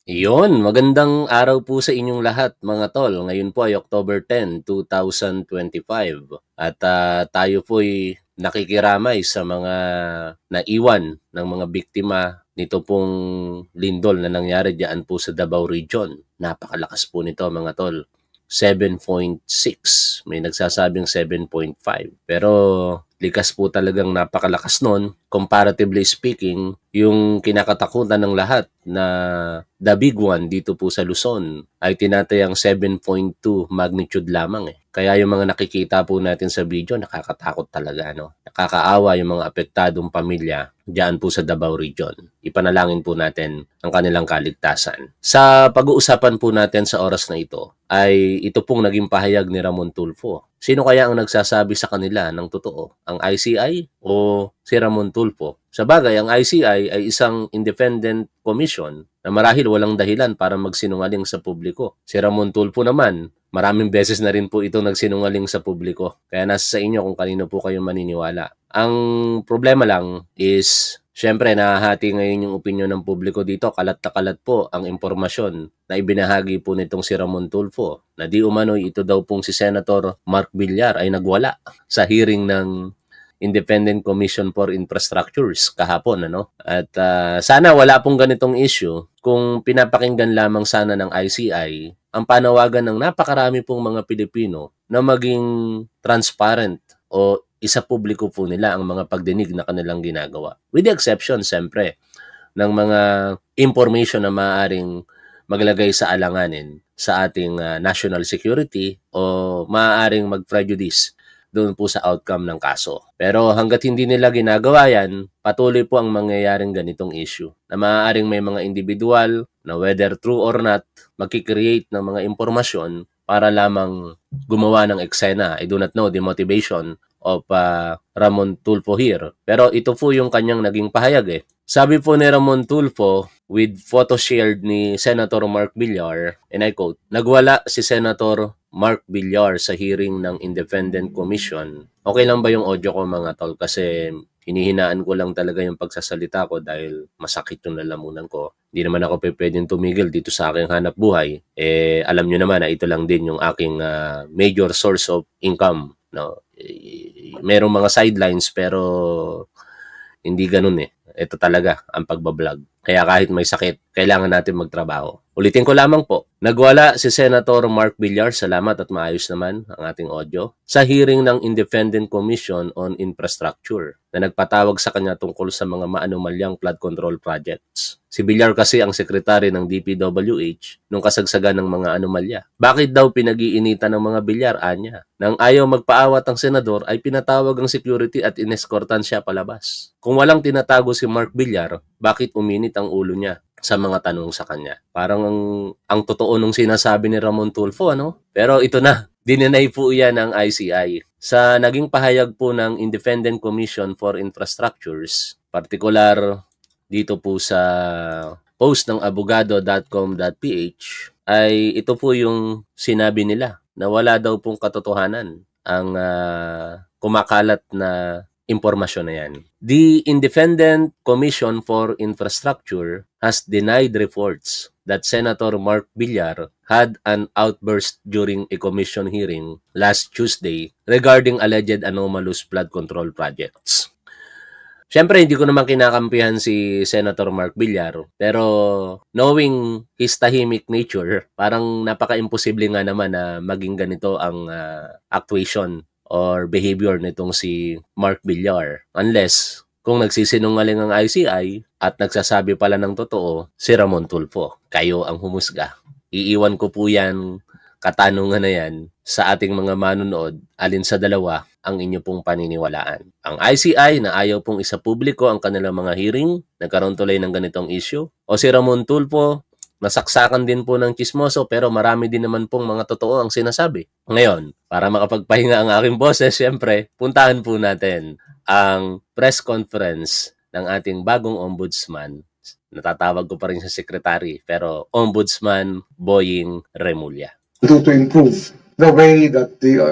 Iyon, magandang araw po sa inyong lahat mga tol. Ngayon po ay October 10, 2025 at tayo po ay nakikiramay sa mga naiwan ng mga biktima nito pong lindol na nangyari diyan po sa Davao Region. Napakalakas po nito mga tol. 7.6, may nagsasabing 7.5. Pero likas po talagang napakalakas nun. Comparatively speaking, yung kinakatakutan ng lahat na the big one dito po sa Luzon ay tinatayang 7.2 magnitude lamang eh. Kaya yung mga nakikita po natin sa video, nakakatakot talaga, no? Nakakaawa yung mga apektadong pamilya diyan po sa Davao Region. Ipanalangin po natin ang kanilang kaligtasan. Sa pag-uusapan po natin sa oras na ito, ay ito pong naging pahayag ni Ramon Tulfo. Sino kaya ang nagsasabi sa kanila ng totoo? Ang ICI o si Ramon Tulfo? Sa bagay, ang ICI ay isang independent commission na marahil walang dahilan para magsinungaling sa publiko. Si Ramon Tulfo naman, maraming beses na rin po ito nagsinungaling sa publiko. Kaya nasa sa inyo kung kanino po kayo maniniwala. Ang problema lang is, syempre nahahati ngayon yung opinyon ng publiko dito. Kalat na kalat po ang impormasyon na ibinahagi po nitong si Ramon Tulfo na di umano'y ito daw pong si Senator Mark Villar ay nagwala sa hearing ng Independent Commission for Infrastructures kahapon, ano? At sana wala pong ganitong issue kung pinapakinggan lamang sana ng ICI ang panawagan ng napakarami pong mga Pilipino na maging transparent o isa publiko po nila ang mga pagdinig na kanilang ginagawa. With the exception, siyempre, ng mga information na maaaring maglagay sa alanganin sa ating national security o maaaring mag-prejudice doon po sa outcome ng kaso. Pero hanggat hindi nila ginagawa yan, patuloy po ang mangyayaring ganitong issue na maaaring may mga individual na whether true or not, magkikreate ng mga impormasyon para lamang gumawa ng eksena. I do not know the motivation of Ramon Tulfo here. Pero ito po yung kanyang naging pahayag eh. Sabi po ni Ramon Tulfo with photo shared ni Senator Mark Villar, and I quote, "Nagwala si Senator Mark Villar sa hearing ng Independent Commission." Okay lang ba yung audio ko mga tol? Kasi hinihinaan ko lang talaga yung pagsasalita ko dahil masakit yung lalamunan ko. Hindi naman ako pwedeng tumigil dito sa aking hanap buhay. Alam nyo naman na ito lang din yung aking major source of income. No? Merong mga sidelines pero hindi ganun eh. Ito talaga ang pagbablog. Kaya kahit may sakit, kailangan natin magtrabaho. Ulitin ko lamang po, nagwala si Senator Mark Villar, salamat at maayos naman ang ating audio, sa hearing ng Independent Commission on Infrastructure na nagpatawag sa kanya tungkol sa mga maanumalyang flood control projects. Si Villar kasi ang sekretary ng DPWH nung kasagsagan ng mga anomalya. Bakit daw pinag-iinitan ng mga Villar, anya? Nang ayaw magpaawat ang senador ay pinatawag ang security at ineskortan siya palabas. Kung walang tinatago si Mark Villar, bakit uminit ang ulo niya sa mga tanong sa kanya? Parang ang totoo nung sinasabi ni Ramon Tulfo, ano? Pero ito na, dininay po yan ng ICI. Sa naging pahayag po ng Independent Commission for Infrastructures, partikular dito po sa post ng abogado.com.ph, ay ito po yung sinabi nila na wala daw pong katotohanan ang kumakalat na impormasyon na yan. The Independent Commission for Infrastructure has denied reports that Senator Mark Villar had an outburst during a commission hearing last Tuesday regarding alleged anomalous flood control projects. Siyempre, hindi ko naman kinakampihan si Senator Mark Villar, pero knowing his tahimik nature, parang napaka-imposible nga naman na maging ganito ang actuation or behavior nitong si Mark Villar. Unless, kung nagsisinungaling ang ICI at nagsasabi pala ng totoo, si Ramon Tulfo. Kayo ang humusga. Iiwan ko po yan, katanungan na yan, sa ating mga manunood, alin sa dalawa ang inyo pong paniniwalaan. Ang ICI na ayaw pong isa publiko ang kanilang mga hearing, nagkaroon tuloy ng ganitong issue, o si Ramon Tulfo, nasaksakan din po ng chismoso pero marami din naman pong mga totoo ang sinasabi. Ngayon, para makapagpahinga ang aking boses, siyempre, puntahan po natin ang press conference ng ating bagong ombudsman. Natatawag ko pa rin sa secretary, pero Ombudsman Boying Remulla. To improve the way that the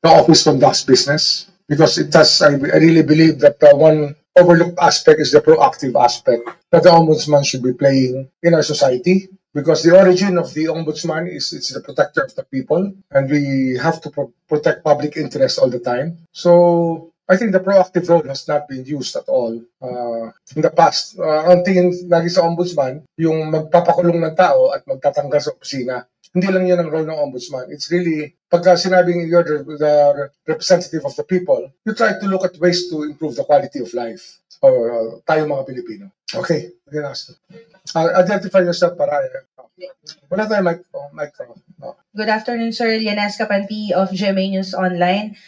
office conducts business, because it has, I really believe that one overlooked aspect is the proactive aspect that the ombudsman should be playing in our society. because the origin of the ombudsman is it's the protector of the people, and we have to protect public interest all the time. So I think the proactive role has not been used at all in the past. Ang tingin lagi sa ombudsman, yung magpapakulong ng tao at magtatanggal sa opisina. Hindi lang yun ang role ng ombudsman. It's really, pagka sinabing you're the representative of the people, you try to look at ways to improve the quality of life for tayo mga Pilipino. Okay, identify yourself para wala tayo mic. Good afternoon, Sir. Lianes Capanti of GMA News Online.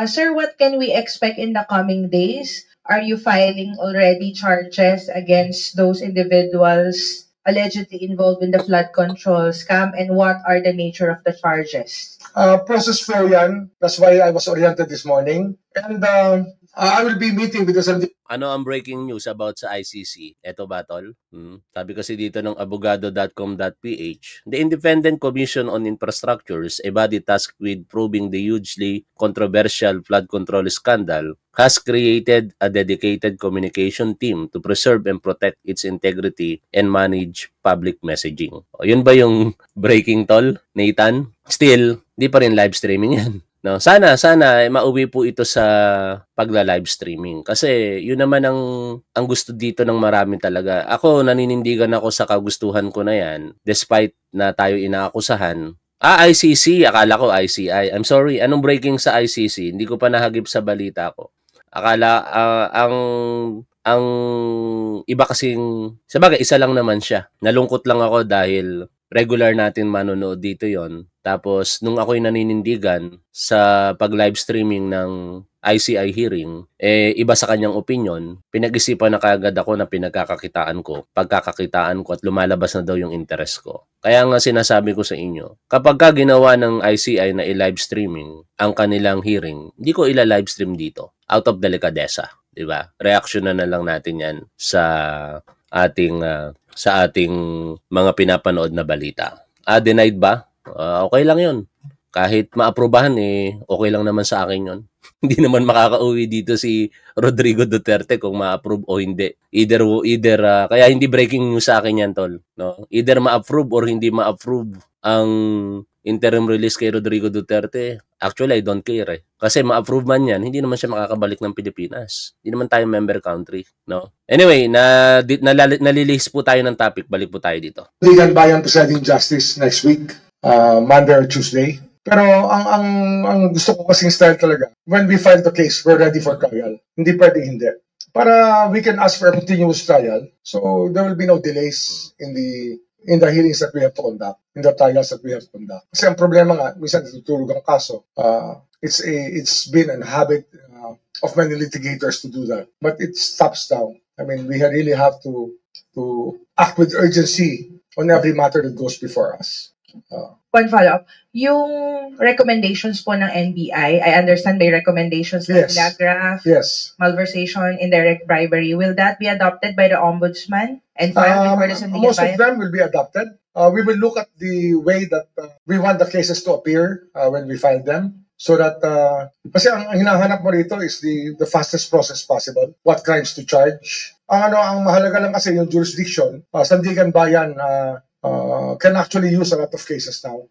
Sir, what can we expect in the coming days? Are you filing already charges against those individuals allegedly involved in the flood control scam, and what are the nature of the charges? Process flow yan. That's why I was oriented this morning. And I will be meeting with the... Ano ang breaking news about sa ICC? Eto ba, tol? Sabi kasi dito ng abogado.com.ph, the Independent Commission on Infrastructures, a body tasked with probing the hugely controversial flood control scandal, has created a dedicated communication team to preserve and protect its integrity and manage public messaging. O, yun ba yung breaking, tol, Nathan? Still, di pa rin live streaming yan. No, sana mauwi po ito sa pagla-live streaming kasi yun naman ang gusto dito ng marami talaga. Ako naninindigan ako sa kagustuhan ko na yan despite na tayo inaakusahan. ICC, akala ko ICI. I'm sorry, anong breaking sa ICC? Hindi ko pa nahagip sa balita ko. Akala ang iba kasing sabagay isa lang naman siya. Nalungkot lang ako dahil regular natin manonood dito yon. Tapos, nung ako'y naninindigan sa pag-live streaming ng ICI hearing, iba sa kanyang opinion, pinag-isipan na kaagad ako na pagkakakitaan ko at lumalabas na daw yung interest ko. Kaya nga sinasabi ko sa inyo, kapag ka ginawa ng ICI na i-live streaming ang kanilang hearing, hindi ko ila-live stream dito, out of delicadeza. Diba? Reaction na lang natin yan sa ating mga pinapanood na balita. Denied ba? Okay lang yun. Kahit maaprubahan, okay lang naman sa akin yun. Hindi naman makakauwi dito si Rodrigo Duterte kung ma-approve o hindi. Either kaya hindi breaking news sa akin yan, tol. No? Either ma-approve or hindi ma-approve ang interim release kay Rodrigo Duterte. Actually, I don't care. Kasi ma-approve man yan, hindi naman siya makakabalik ng Pilipinas. Hindi naman tayo member country. No? Anyway, nalilihis po tayo ng topic. Balik po tayo dito. Sandigan Bayan Presiding Justice next week. Monday or Tuesday. Pero ang gusto ko kasing style talaga, when we file the case, we're ready for trial. Hindi pwede hindi. Para we can ask for a continuous trial, so there will be no delays in the hearings that we have to conduct, in the trials that we have to conduct. Kasi ang problema nga, minsan natutulog ang kaso. It's been a habit of many litigators to do that. But it stops now. I mean, we really have to act with urgency on every matter that goes before us. One follow-up. Yung recommendations po ng NBI, I understand by recommendations like Lagraph, malversation, indirect bribery. Will that be adopted by the Ombudsman and filed before the Sandigan Bayan? Most of them will be adopted. We will look at the way that we want the cases to appear when we file them. So that, kasi ang hinahanap mo rito is the fastest process possible. What crimes to charge. Ang mahalaga lang kasi yung jurisdiction. Sandigan Bayan can actually use a lot of cases now.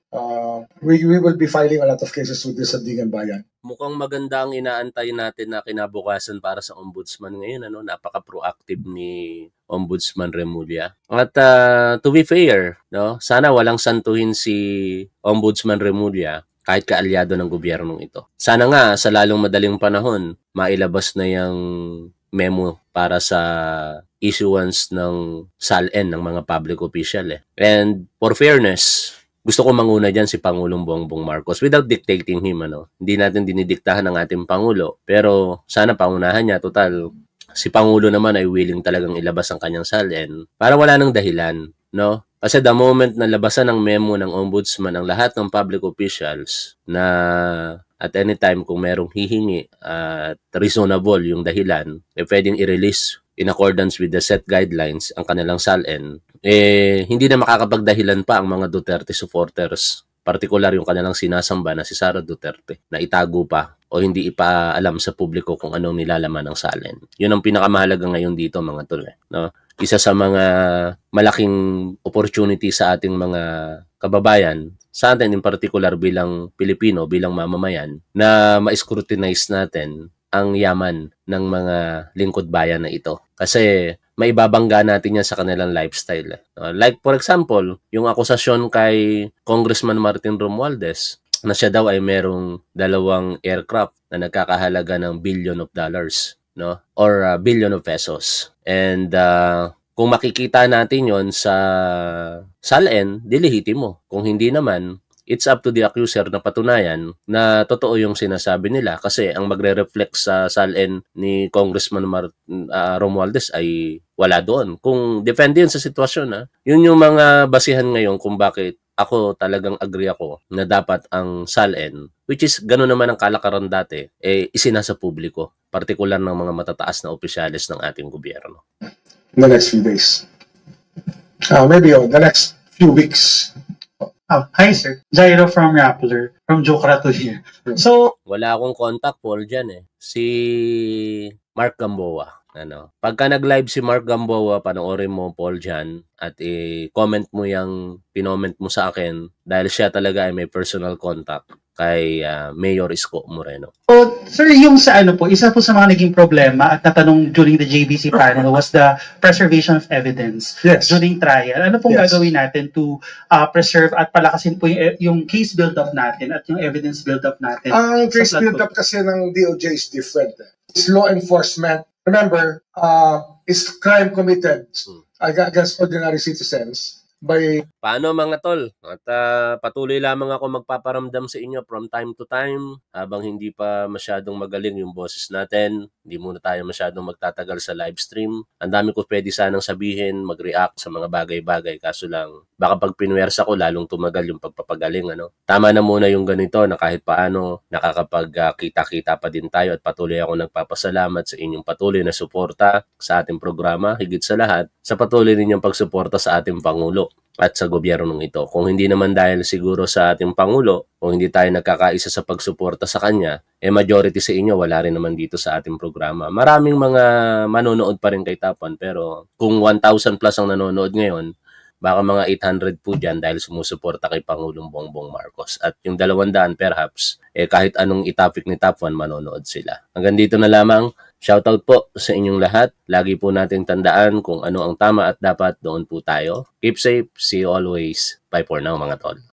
We will be filing a lot of cases with the Sandigan Bayan. Mukhang maganda ang inaantay natin na kinabukasan para sa Ombudsman ngayon. Napaka-proactive ni Ombudsman Remulla. At to be fair, no, sana walang santuhin si Ombudsman Remulla kahit kaalyado ng gobyernong ito. Sana nga sa lalong madaling panahon, mailabas na yung memo para sa issuance ng SALN ng mga public official. And for fairness, gusto ko manguna dyan si Pangulong Bongbong Marcos without dictating him. Hindi natin dinidiktahan ng ating Pangulo. Pero sana pangunahan niya. Total, si Pangulo naman ay willing talagang ilabas ang kanyang SALN para wala nang dahilan. No? Kasi the moment na labasan ng memo ng Ombudsman ang lahat ng public officials na at any time kung merong hihingi at reasonable yung dahilan, pwedeng i-release in accordance with the set guidelines ang kanilang SALN, hindi na makakapagdahilan pa ang mga Duterte supporters, partikular yung kanilang sinasamba na si Sara Duterte, na itago pa o hindi ipaalam sa publiko kung anong nilalaman ng SALN. Yun ang pinakamahalaga ngayon dito mga tol. No? isa sa mga malaking opportunity sa ating mga kababayan, sa atin in particular bilang Pilipino, bilang mamamayan, na ma-scrutinize natin ang yaman ng mga lingkod bayan na ito. Kasi maibabangga natin yan sa kanilang lifestyle. Like for example, yung akusasyon kay Congressman Martin Romualdez na siya daw ay merong 2 aircraft na nagkakahalaga ng billion of dollars, no? Or billion of pesos. And kung makikita natin yon sa SALN, dilihiti mo. Kung hindi naman, it's up to the accuser na patunayan na totoo yung sinasabi nila kasi ang magre-reflect sa SALN ni Congressman Romualdez ay wala doon. Kung depende yun sa sitwasyon, yun yung mga basihan ngayon kung bakit ako talagang agree ako na dapat ang SALN, which is gano'n naman ang kalakaran dati, isinasa publiko, partikular ng mga matataas na opisyalis ng ating gobyerno. In the next few days. Maybe the next few weeks. Hi sir, Jairo from Rappler, from Jokrato here. So, wala akong contact, Paul, dyan Si Mark Gamboa. Pagka nag-live si Mark Gamboa, panoorin mo, Paul, dyan at i-comment mo yung pinoment mo sa akin dahil siya talaga ay may personal contact kay Mayor Isko Moreno. So, sir, yung sa isa po sa mga naging problema at natanong during the JBC panel was the preservation of evidence during trial. Ano pong gagawin natin to preserve at palakasin po yung case build-up natin at yung evidence build-up natin? Ang case build-up kasi ng DOJ is different. It's law enforcement. Remember, it's crime committed against ordinary citizens by... Paano mga tol? At patuloy lamang ako magpaparamdam sa inyo from time to time habang hindi pa masyadong magaling yung boses natin. Hindi muna tayo masyadong magtatagal sa live stream. Ang dami ko pwede sanang sabihin, mag-react sa mga bagay-bagay. Kaso lang, baka pag pinuwersa ko, lalong tumagal yung pagpapagaling. Tama na muna yung ganito na kahit paano nakakapagkita-kita pa din tayo at patuloy ako nagpapasalamat sa inyong patuloy na suporta sa ating programa. Higit sa lahat, sa patuloy ninyong pagsuporta sa ating Pangulo at sa gobyernong ito. Kung hindi naman dahil siguro sa ating Pangulo, kung hindi tayo nagkakaisa sa pagsuporta sa kanya, majority sa inyo wala rin naman dito sa ating programa. Maraming mga manonood pa rin kay Tapan, pero kung 1,000 plus ang nanonood ngayon, baka mga 800 po dyan dahil sumusuporta kay Pangulong Bongbong Marcos. At yung 200 perhaps, kahit anong itopic ni Top 1, manonood sila. Hanggang dito na lamang. Shoutout po sa inyong lahat. Lagi po nating tandaan kung ano ang tama at dapat, doon po tayo. Keep safe. See you always. Bye for now mga tol.